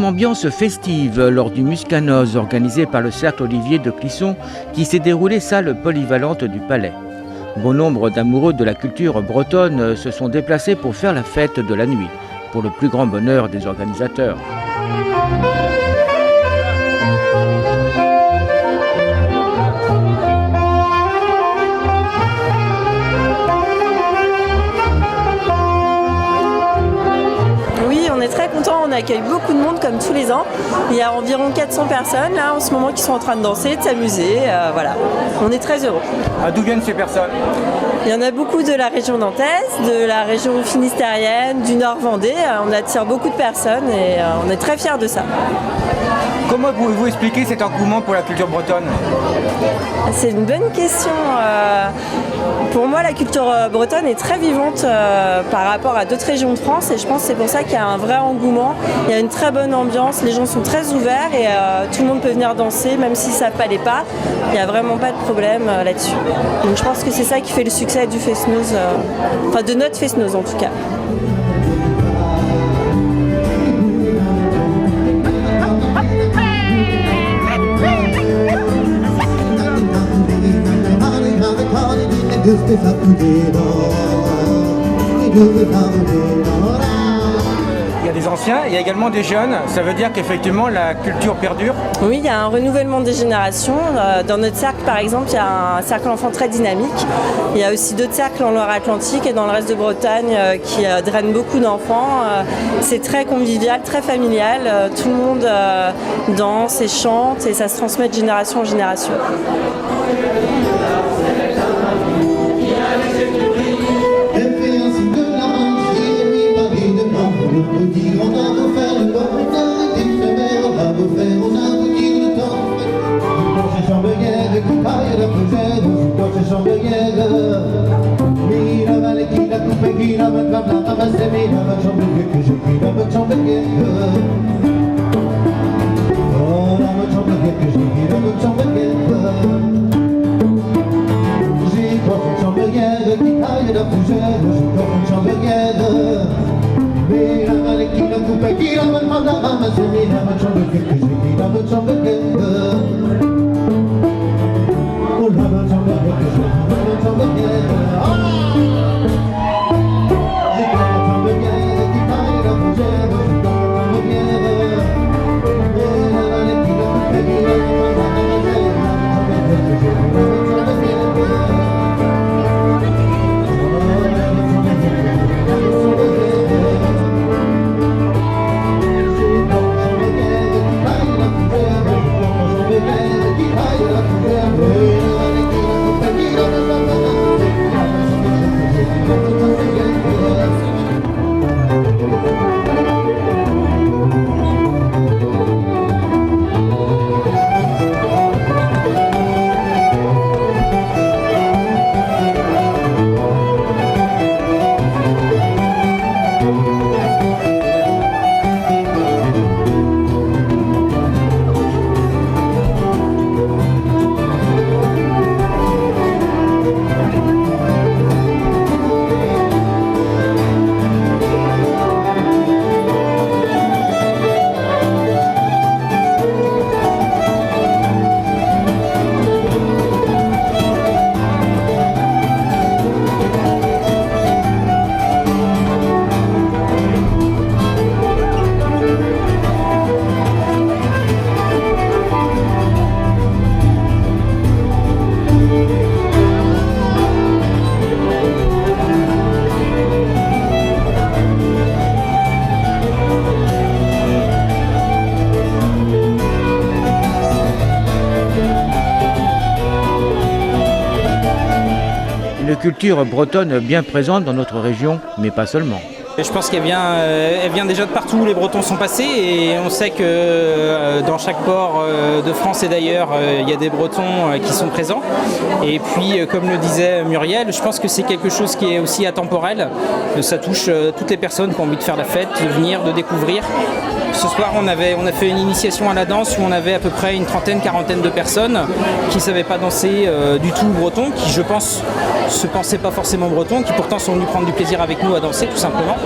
même ambiance festive lors du Muscanoz organisé par le Cercle Olivier de Clisson qui s'est déroulé salle polyvalente du Palais. Bon nombre d'amoureux de la culture bretonne se sont déplacés pour faire la fête de la nuit, pour le plus grand bonheur des organisateurs. Très content, on accueille beaucoup de monde comme tous les ans. Il y a environ 400 personnes là en ce moment qui sont en train de danser, de s'amuser. Voilà, on est très heureux. D'où viennent ces personnes? Il y en a beaucoup de la région nantaise, de la région finistérienne, du Nord Vendée. On attire beaucoup de personnes et on est très fiers de ça. Comment pouvez-vous expliquer cet engouement pour la culture bretonne? C'est une bonne question. Pour moi, la culture bretonne est très vivante par rapport à d'autres régions de France et je pense que c'est pour ça qu'il y a un vrai engouement. Il y a une très bonne ambiance, les gens sont très ouverts et tout le monde peut venir danser, même s'ils ne savent pas les pas. Il n'y a vraiment pas de problème là-dessus. Donc je pense que c'est ça qui fait le succès du Fest-Noz, enfin de notre Fest-Noz en tout cas. Il y a des anciens, il y a également des jeunes. Ça veut dire qu'effectivement la culture perdure? Oui, il y a un renouvellement des générations. Dans notre cercle, par exemple, il y a un cercle enfant très dynamique. Il y a aussi d'autres cercles en Loire-Atlantique et dans le reste de Bretagne qui drainent beaucoup d'enfants. C'est très convivial, très familial. Tout le monde danse et chante et ça se transmet de génération en génération. Une culture bretonne bien présente dans notre région, mais pas seulement. Je pense qu'elle vient déjà de partout où les Bretons sont passés et on sait que dans chaque port de France et d'ailleurs, il y a des Bretons qui sont présents. Et puis, comme le disait Muriel, je pense que c'est quelque chose qui est aussi atemporel. Ça touche toutes les personnes qui ont envie de faire la fête, de venir, de découvrir. Ce soir, on a fait une initiation à la danse où on avait à peu près une trentaine, quarantaine de personnes qui ne savaient pas danser du tout breton, qui, je pense, se pensaient pas forcément bretons, qui pourtant sont venus prendre du plaisir avec nous à danser, tout simplement.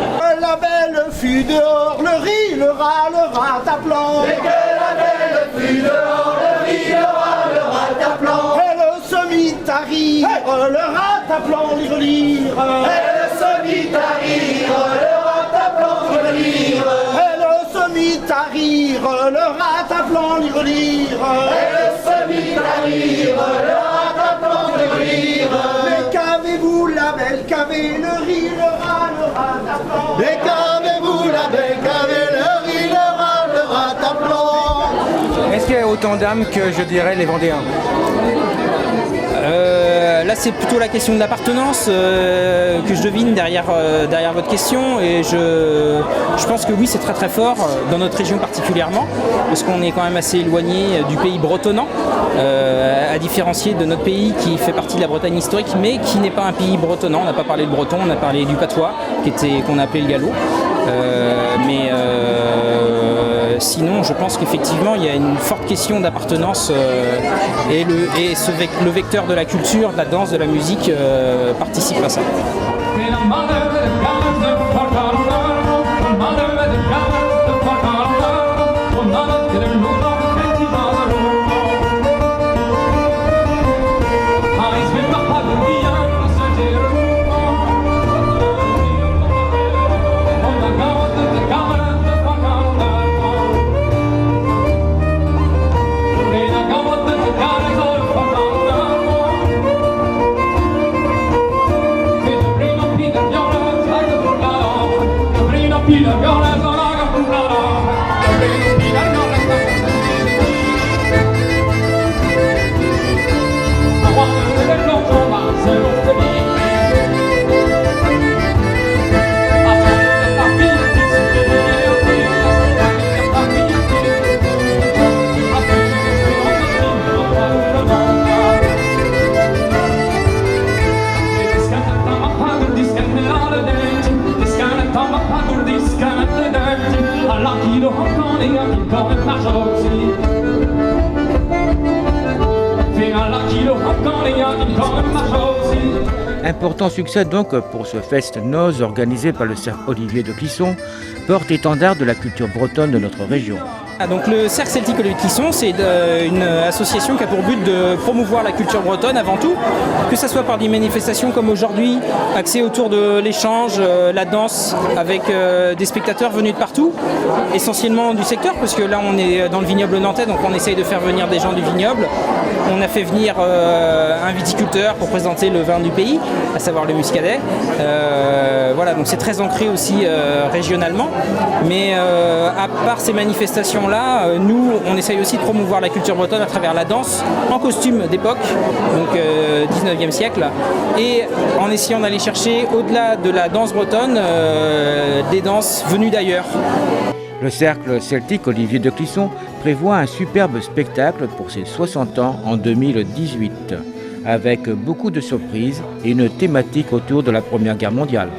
La belle fut dehors, le riz, le rataplan. Et que la belle fut dehors, le riz, le rataplan. Elle se mit à rire, le rataplan, lire. Elle se mit à rire, le rataplan, lire. Elle se mit à rire, le rataplan, lire. Elle se mit à rire, le rataplan, lire. Mais qu'avez-vous la belle, qu'avez le riz, le rataplan. Et qu'avez-vous la belle, qu'avez le riz, le rataplan. Est-ce qu'il y a autant d'âmes que, je dirais, les Vendéens? Là, c'est plutôt la question de l'appartenance que je devine derrière votre question. Et je pense que oui, c'est très très fort, dans notre région particulièrement, parce qu'on est quand même assez éloigné du pays bretonnant, à différencier de notre pays qui fait partie de la Bretagne historique, mais qui n'est pas un pays bretonnant. On n'a pas parlé de breton, on a parlé du patois, qu'on appelait le gallo. Sinon, je pense qu'effectivement, il y a une forte question d'appartenance et le vecteur de la culture, de la danse, de la musique participe à ça. Important succès donc pour ce Fest Noz organisé par le Cercle Olivier de Clisson, porte-étendard de la culture bretonne de notre région. Donc le Cercle Celtique Olivier de Clisson, c'est une association qui a pour but de promouvoir la culture bretonne avant tout, que ce soit par des manifestations comme aujourd'hui, axées autour de l'échange, la danse, avec des spectateurs venus de partout, essentiellement du secteur, parce que là on est dans le vignoble nantais, donc on essaye de faire venir des gens du vignoble. On a fait venir un viticulteur pour présenter le vin du pays, à savoir le muscadet. Voilà, donc c'est très ancré aussi régionalement. Mais à part ces manifestations-là, nous, on essaye aussi de promouvoir la culture bretonne à travers la danse en costume d'époque, donc 19e siècle, et en essayant d'aller chercher, au-delà de la danse bretonne, des danses venues d'ailleurs. Le Cercle Celtique Olivier de Clisson prévoit un superbe spectacle pour ses 60 ans en 2018, avec beaucoup de surprises et une thématique autour de la Première Guerre mondiale.